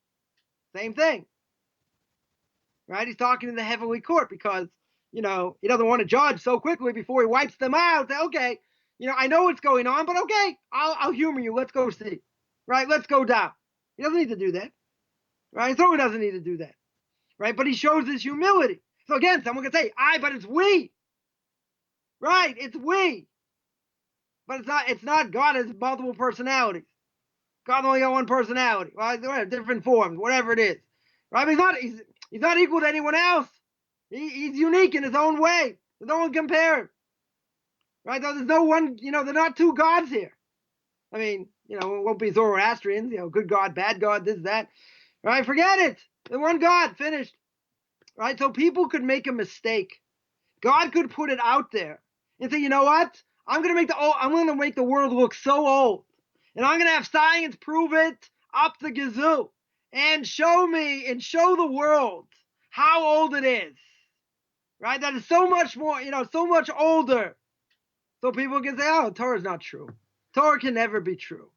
S2: Same thing. Right? He's talking to the heavenly court because, he doesn't want to judge so quickly before he wipes them out. Say, okay, I know what's going on, but okay, I'll humor you. Let's go see. Right? Let's go down. He doesn't need to do that. Right? So he doesn't need to do that. Right? But he shows his humility. So again, someone can say, but it's we. Right? It's we. But it's not God has multiple personalities. God only got one personality. Well, different forms, whatever it is. Right? But he's not equal to anyone else. He's unique in his own way. There's no one compared. Right? There's no one, there are not 2 gods here. I mean, it won't be Zoroastrians, good God, bad God, this, that. Right? Forget it. The one God, finished. Right? So people could make a mistake. God could put it out there and say, you know what? I'm going to make the world look so old. And I'm going to have science prove it up the gazoo and show the world how old it is. Right? That is so much more, so much older. So people can say, oh, Torah is not true. Torah can never be true.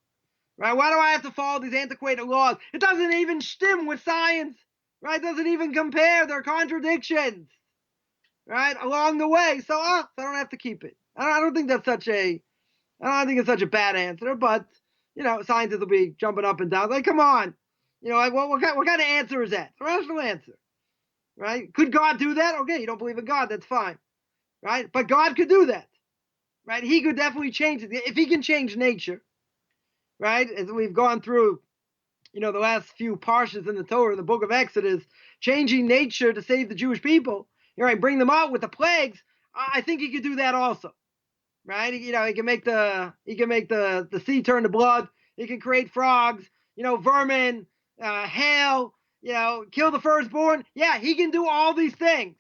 S2: Right? Why do I have to follow these antiquated laws? It doesn't even stem with science. Right? It doesn't even compare. There are contradictions. Right? Along the way. So I don't have to keep it. I don't think it's such a bad answer, but scientists will be jumping up and down. Like, come on. What kind of answer is that? It's a rational answer. Right? Could God do that? Okay, you don't believe in God, that's fine. Right? But God could do that. Right? He could definitely change it. If he can change nature, right? As we've gone through, the last few Parshas in the Torah, the book of Exodus, changing nature to save the Jewish people, right? Bring them out with the plagues. I think he could do that also. Right? He can make the sea turn to blood. He can create frogs, vermin, hail, kill the firstborn. Yeah, he can do all these things.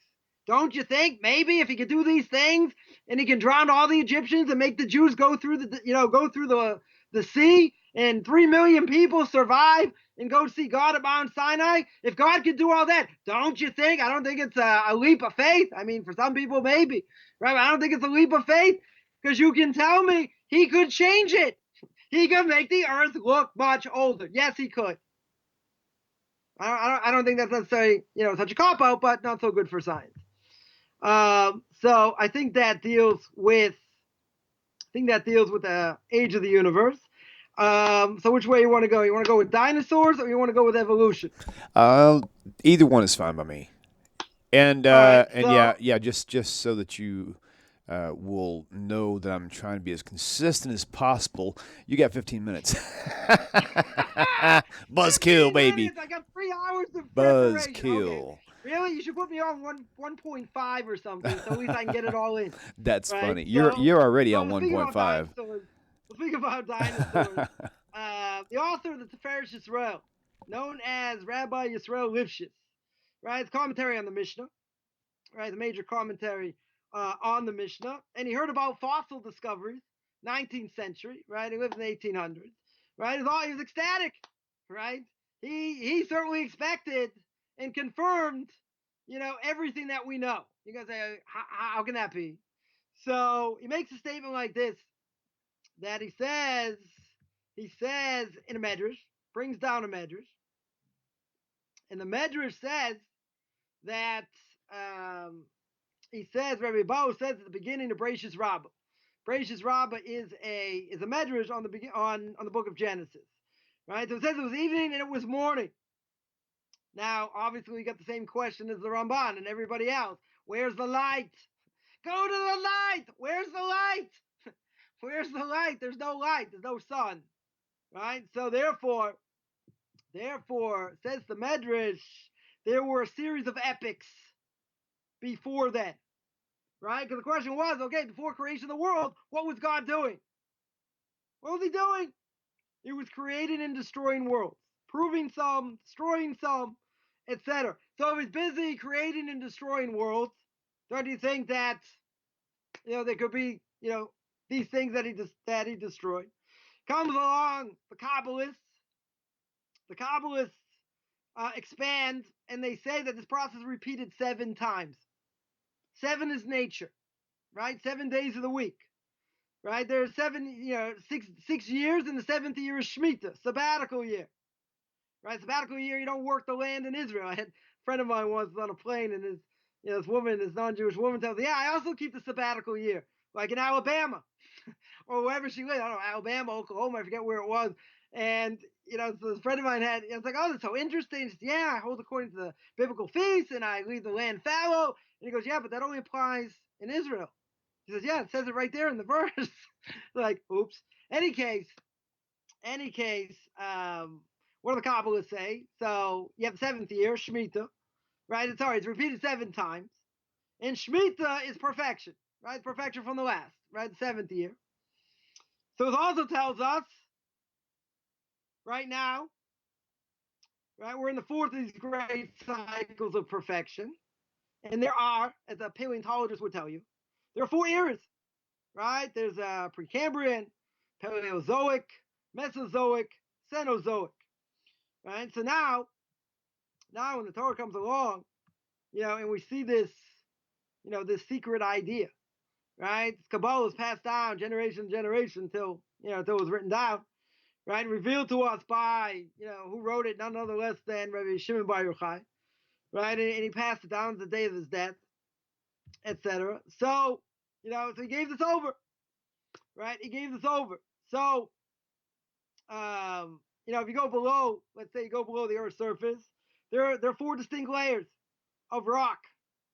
S2: Don't you think maybe if he could do these things and he can drown all the Egyptians and make the Jews go through the sea and 3 million people survive and go see God at Mount Sinai? If God could do all that, don't you think? I don't think it's a leap of faith. I mean, for some people, maybe. Right? I don't think it's a leap of faith. Because you can tell me he could change it. He could make the earth look much older. Yes, he could. I don't think that's necessarily, such a cop-out, but not so good for science. So I think that deals with the age of the universe. So which way you want to go? You want to go with dinosaurs or you want to go with evolution?
S1: Either one is fine by me. And
S2: right,
S1: just so that you will know that I'm trying to be as consistent as possible. You got 15 minutes. Buzzkill, baby.
S2: I got 3 hours of
S1: Buzzkill.
S2: Okay. Really? You should put me on 1.5 or something, so at least I can get it all in.
S1: That's
S2: right?
S1: funny.
S2: So,
S1: You're already on 1.5.
S2: We'll speak about dinosaurs. The author of the Tiferes Yisrael, known as Rabbi Yisrael Lifshitz, right? It's commentary on the Mishnah, right? The major commentary on the Mishnah. And he heard about fossil discoveries, 19th century, right? He lived in the 1800s, right? He was ecstatic, right? He certainly expected and confirmed, everything that we know. You guys say, how can that be? So he makes a statement like this, that he says in a medrash, brings down a medrash, and the medrash says that he says, Rabbi Bo says at the beginning of Bereshis Rabbah. Bereshis Rabbah is a medrash on the book of Genesis, right? So it says it was evening and it was morning. Now, obviously, we got the same question as the Ramban and everybody else. Where's the light? Go to the light. Where's the light? Where's the light? There's no light. There's no sun, right? So therefore, says the Medrash, there were a series of epics before then, right? Because the question was, okay, before creation of the world, what was God doing? What was he doing? He was creating and destroying worlds, proving some, destroying some, etc. So if he's busy creating and destroying worlds, don't you think that, there could be, these things that he destroyed? Comes along the Kabbalists. The Kabbalists expand, and they say that this process is repeated 7 times. 7 is nature, right? 7 days of the week, right? There are 6 years, and the 7th year is Shemitah, sabbatical year, right? Sabbatical year, you don't work the land in Israel. I had a friend of mine once on a plane, and this non-Jewish woman tells me, yeah, I also keep the sabbatical year, like in Alabama, or wherever she lived. I don't know, Alabama, Oklahoma, I forget where it was. And, so this friend of mine had, it's like, oh, that's so interesting. Said, yeah, I hold according to the biblical feast, and I leave the land fallow. And he goes, yeah, but that only applies in Israel. He says, yeah, it says it right there in the verse. Like, oops. Any case, what do the Kabbalists say? So you have the 7th year, Shemitah, right? It's repeated 7 times. And Shemitah is perfection, right? Perfection from the last, right? The 7th year. So it also tells us, right now, right, we're in the 4th of these great cycles of perfection. And there are, as a paleontologist would tell you, there are 4 eras, right? There's Precambrian, Paleozoic, Mesozoic, Cenozoic, right? So now when the Torah comes along, and we see this, this secret idea, right? Kabbalah is passed down generation to generation until it was written down, right? Revealed to us by, who wrote it, none other less than Rabbi Shimon Bar Yochai, right? And he passed it down to the day of his death, etc. So, so he gave this over, right? He gave this over. So, if you go below, let's say you go below the Earth's surface, there are 4 distinct layers of rock.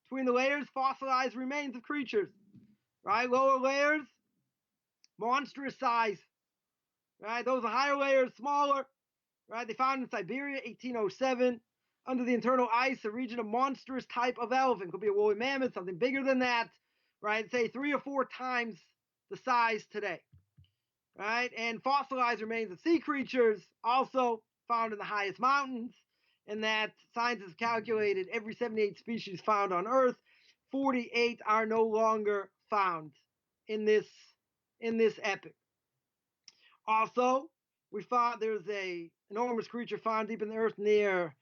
S2: Between the layers, fossilized remains of creatures, right? Lower layers, monstrous size, right? Those are higher layers, smaller, right? They found in Siberia, 1807, under the internal ice, a region of monstrous type of elephant. Could be a woolly mammoth, something bigger than that, right? Say 3 or 4 times the size today, right? And fossilized remains of sea creatures, also found in the highest mountains, and that scientists calculated every 78 species found on Earth, 48 are no longer found in this epoch. Also, we found there's a enormous creature found deep in the earth near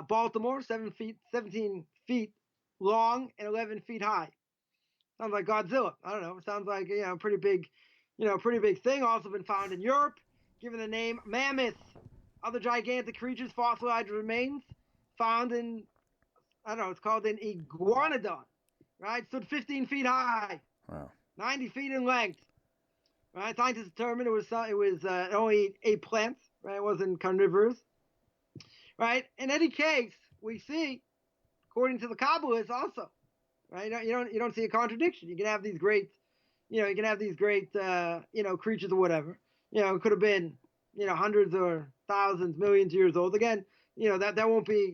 S2: Baltimore, 17 feet long and 11 feet high. Sounds like Godzilla. I don't know. It sounds like a pretty big thing. Also been found in Europe, given the name mammoth. Other gigantic creatures, fossilized remains found in, I don't know, it's called an iguanodon, right? Stood 15 feet high,
S1: Wow.
S2: 90 feet in length. Right, scientists determined it was only 8 plants, right? It wasn't carnivorous, right? In any case, we see, according to the Kabbalists, also, right? You don't see a contradiction. You can have these great, creatures or whatever. It could have been, hundreds or thousands, millions of years old. Again, that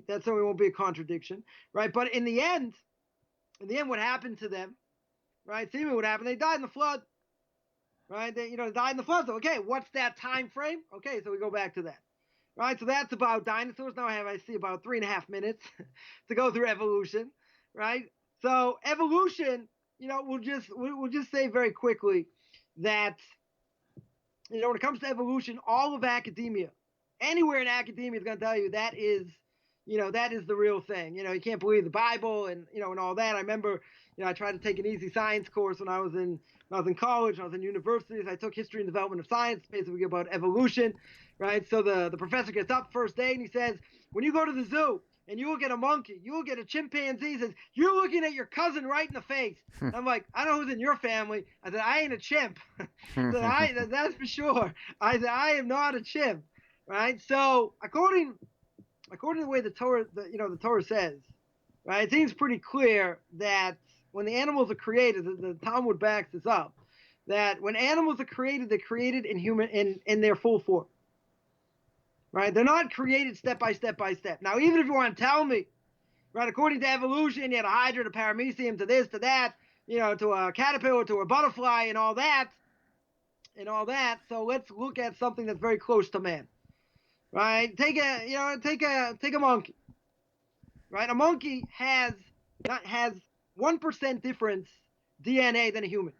S2: certainly won't be a contradiction, right? But in the end, what happened to them, right? Seemingly what happened, they died in the flood. right? They, died in the flood. So, okay, what's that time frame? Okay, so we go back to that. Right, so that's about dinosaurs. Now I see about 3.5 minutes to go through evolution, right? So evolution, we'll just say very quickly that, when it comes to evolution, all of academia, anywhere in academia is going to tell you that is the real thing. You can't believe the Bible and all that. I remember, I tried to take an easy science course when I was in college, when I was in universities. I took history and development of science, basically about evolution, right? So the professor gets up first day and he says, when you go to the zoo and you look at a monkey, you look at a chimpanzee, he says, you're looking at your cousin right in the face. And I'm like, I don't know who's in your family. I said, I ain't a chimp. That's for sure. I said, I am not a chimp, right? So according to the way the Torah, the Torah says, right, it seems pretty clear that when the animals are created, the Talmud backs this up, that when animals are created, they're created in their full form, right? They're not created step by step by step. Now, even if you want to tell me, right, according to evolution, you had a hydra, to paramecium, to this, to that, to a caterpillar, to a butterfly, and all that. So let's look at something that's very close to man, right? Take a monkey, right? A monkey has 1% difference DNA than a human,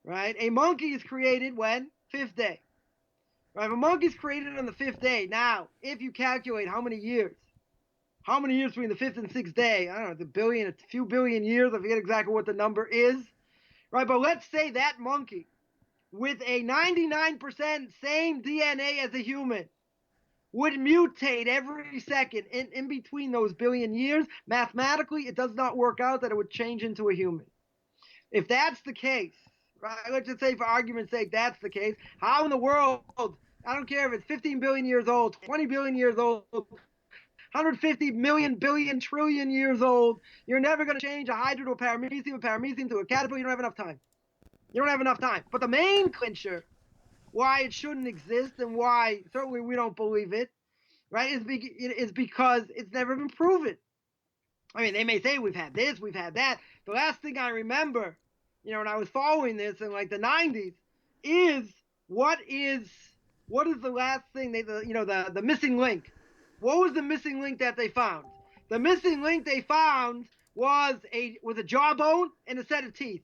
S2: right? A monkey is created when? 5th day, right? If a monkey is created on the 5th day, now if you calculate how many years between the 5th and 6th day, I don't know, a few billion years, I forget exactly what the number is, right? But let's say that monkey with a 99% same DNA as a human would mutate every second in between those billion years. Mathematically, it does not work out that it would change into a human. If that's the case, right, let's just say for argument's sake, that's the case, how in the world, I don't care if it's 15 billion years old, 20 billion years old, 150 million, billion, trillion years old, you're never going to change a hydra to a paramecium to a caterpillar. You don't have enough time. But the main clincher, why it shouldn't exist and why certainly we don't believe it, right, is because it's never been proven. I mean, they may say we've had this, we've had that. The last thing I remember, when I was following this in like the 90s, is what is the last thing the missing link? What was the missing link that they found? The missing link they found was a jawbone and a set of teeth.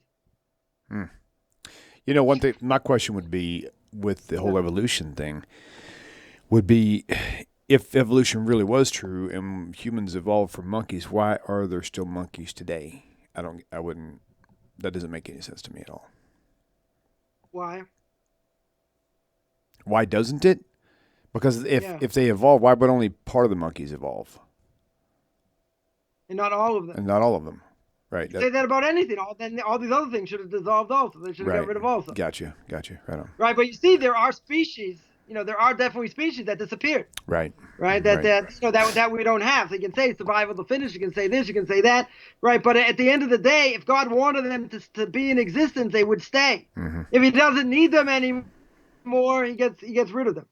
S1: One thing, my question would be with the whole evolution thing would be, if evolution really was true and humans evolved from monkeys, why are there still monkeys today? That doesn't make any sense to me at all.
S2: Why?
S1: Why doesn't it? Because if they evolve, why would only part of the monkeys evolve?
S2: And not all of them.
S1: Right.
S2: Say that about anything. All these other things should have dissolved also. They should have got rid of also.
S1: Gotcha. Right on.
S2: Right, but you see, there are species. There are definitely species that disappeared. Right. That we don't have. So you can say survival of the fittest. You can say this. You can say that. Right. But at the end of the day, if God wanted them to be in existence, they would stay. Mm-hmm. If He doesn't need them anymore, He gets rid of them.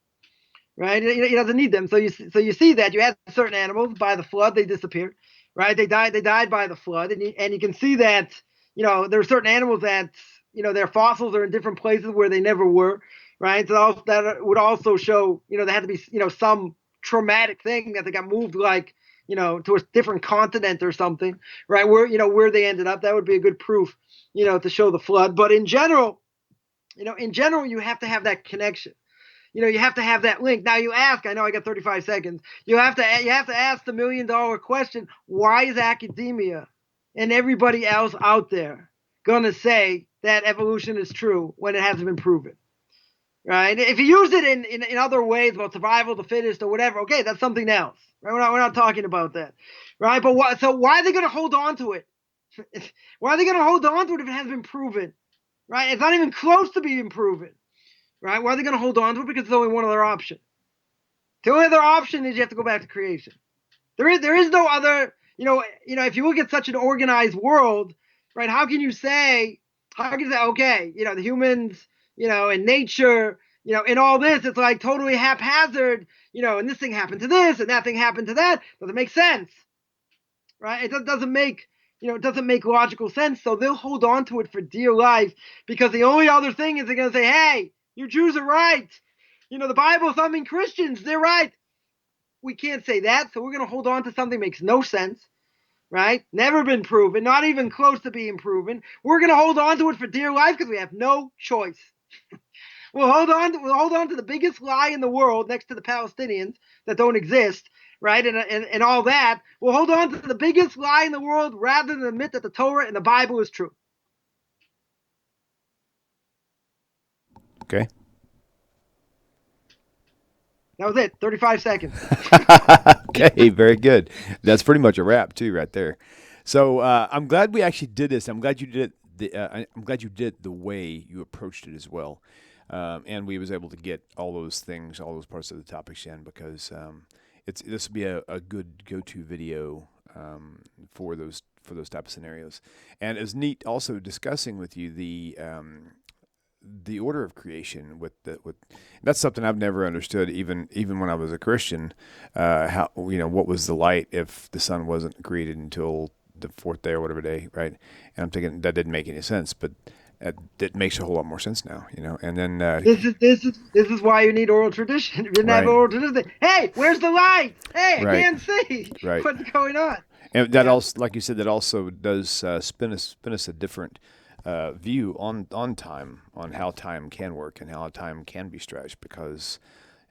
S2: Right. He doesn't need them. So you see that you had certain animals by the flood, they disappeared. Right. They died by the flood, and you can see that there are certain animals that their fossils are in different places where they never were. Right. So that would also show there had to be some traumatic thing that they got moved to a different continent or something. Right. Where they ended up. That would be a good proof to show the flood. But in general, you have to have that connection. You have to have that link. Now you ask, I know I got 35 seconds. You have to ask the $1 million question. Why is academia and everybody else out there going to say that evolution is true when it hasn't been proven? Right? If you use it in other ways about survival of the fittest or whatever, okay, that's something else. Right? We're not talking about that. Right? But why are they going to hold on to it? Why are they going to hold on to it if it hasn't been proven? Right? It's not even close to being proven. Right? Why are they going to hold on to it? Because it's only one other option. The only other option is you have to go back to creation. There is no other, if you look at such an organized world, right, how can you say, okay, the humans, and nature, in all this, it's like totally haphazard, and this thing happened to this, and that thing happened to that. Doesn't make sense. Right? It doesn't make it doesn't make logical sense. So they'll hold on to it for dear life, because the only other thing is they're going to say, hey, you Jews are right. The Bible's thumbing Christians. They're right. We can't say that. So we're going to hold on to something that makes no sense, right? Never been proven, not even close to being proven. We're going to hold on to it for dear life because we have no choice. We'll hold on to the biggest lie in the world next to the Palestinians that don't exist, right? And all that. We'll hold on to the biggest lie in the world rather than admit that the Torah and the Bible is true.
S1: Okay.
S2: That was it. 35 seconds.
S1: Okay, very good. That's pretty much a wrap too, right there. So I'm glad we actually did this. I'm glad you did it. I'm glad you did it the way you approached it as well. And we was able to get all those things, all those parts of the topics in, because this will be a good go-to video for those type of scenarios. And it was neat also discussing with you the order of creation with that's something I've never understood even when I was a Christian. How what was the light if the sun wasn't created until the fourth day or whatever day, right? And I'm thinking that didn't make any sense, but it makes a whole lot more sense now, And then
S2: this is why you need oral tradition. You didn't have oral tradition. Hey, where's the light? Hey, I can't see.
S1: Right.
S2: What's going on?
S1: And that also, like you said, that also does spin us a different view on time, on how time can work and how time can be stretched. Because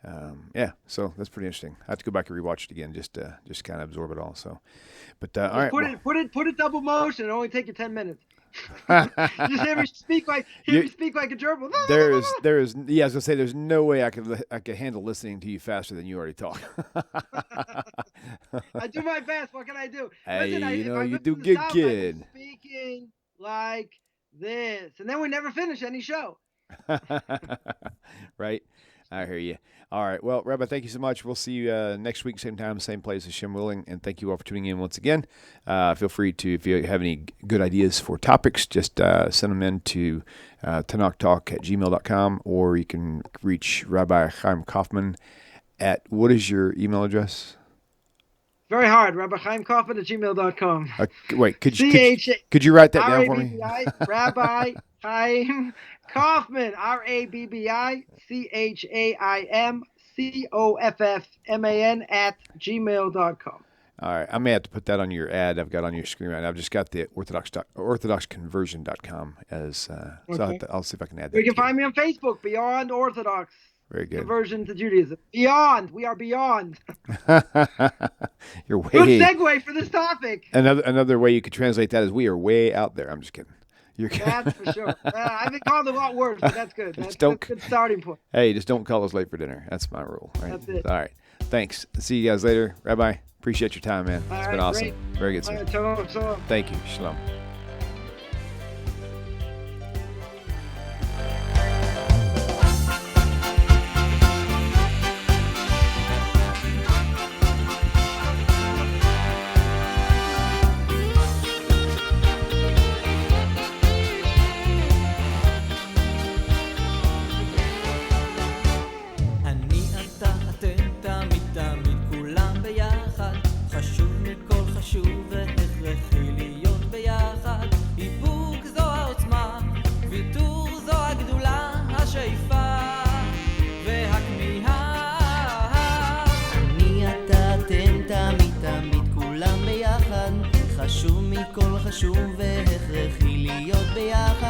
S1: so that's pretty interesting. I have to go back and rewatch it again just kind of absorb it all. So, but all right,
S2: put it double motion. It'll only take you 10 minutes. Just hear me speak like a gerbil.
S1: I was gonna say there's no way I could handle listening to you faster than you already talk.
S2: I do my best. What can I do?
S1: Hey,
S2: Listen,
S1: you do good, kid.
S2: Speaking like this, and then we never finish any show.
S1: Right. I hear you. All right. Well, Rabbi, thank you so much. We'll see you next week, same time, same place, Hashem willing. And thank you all for tuning in once again. Feel free to, if you have any good ideas for topics, just send them in to tanakhtalk@gmail.com, or you can reach Rabbi Chaim Coffman at, what is your email address?
S2: Very hard. Rabbi Chaim Coffman @gmail.com.
S1: Wait, could you write that down for me?
S2: Rabbi Chaim Coffman, RABBICHAIM COFFMAN @gmail.com.
S1: All right, I may have to put that on your ad I've got on your screen right now. I've just got the orthodoxconversion.com as, okay. So I'll see if I can add that.
S2: You can find me on Facebook, Beyond Orthodox.
S1: Very good.
S2: Conversion to Judaism. Beyond. We are beyond.
S1: You're way.
S2: Good segue for this topic.
S1: Another way you could translate that is we are way out there. I'm just kidding.
S2: That's for sure. I've been called a lot worse, but that's good. That's a good starting point.
S1: Hey, just don't call us late for dinner. That's my rule. Right?
S2: That's it.
S1: All right. Thanks. See you guys later. Rabbi, appreciate your time, man. It's been awesome.
S2: Great.
S1: Very good, sir.
S2: Shalom.
S1: Thank you. Shalom.
S3: חשוב והכרחי להיות ביחד.